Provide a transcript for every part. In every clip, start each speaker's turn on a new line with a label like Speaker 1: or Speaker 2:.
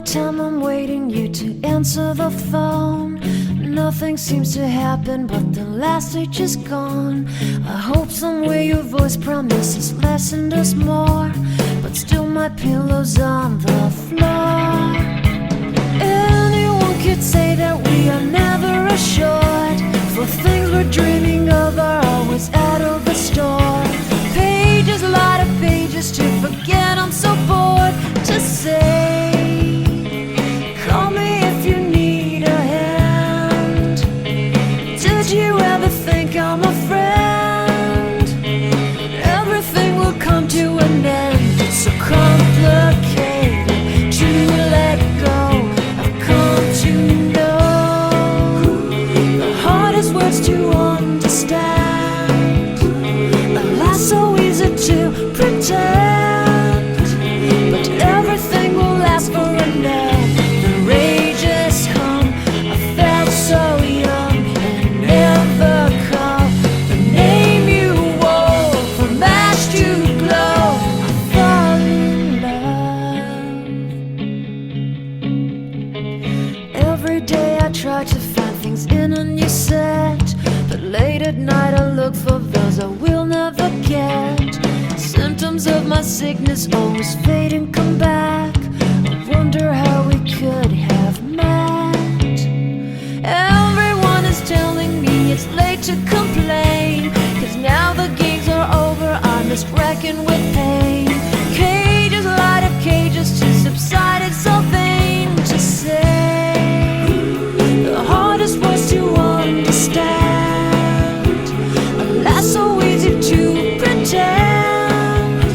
Speaker 1: time I'm waiting you to answer the phone. Nothing seems to happen, but the last stage is gone. I hope somewhere your voice promises less and us more, but still my pillow's on the floor. Anyone could say that we are never assured, for things we're dreaming of are always out of the store. Pages, a lot of pages to forget, I'm so bored to say. Call me if you need a hand. Did you ever think I'm a friend? Everything will come to an end. It's so complicated to let go. I've come to know the hardest words to understand. Alas, so easy to pretend, but everything will last for a night. The rage has come. I felt so young and never called the name you wore. From ash to glow, I fall in love. Every day I try to find things in a new set, but late at night I look for those I will never get. Symptoms of my sickness always fade and come back. I wonder how we could have met. Everyone is telling me it's late to complain, 'cause now the games are over, I'm just wrecking with pain. Cages, light of cages to subside, it's so vain to say. The hardest words to understand. Alas, so easy to pretend,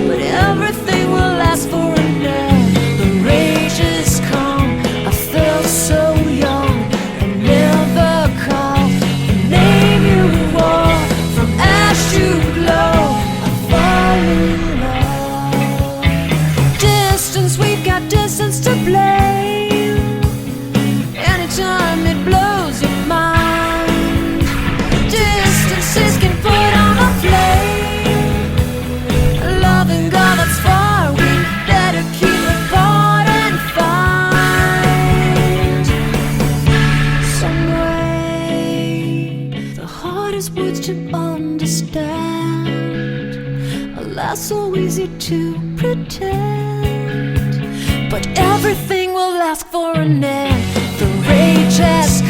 Speaker 1: but everything will last for a night. The rage has come. I felt so young and never called the name you wore. From ash to glow, I fall in love. Distance, we've got distance to blame. Anytime it blows your mind, distances can put on a flame. Loving God that's far, we better keep it apart and find some way. The hardest words to understand. Alas, so easy to pretend, but everything will last for an end. The rage has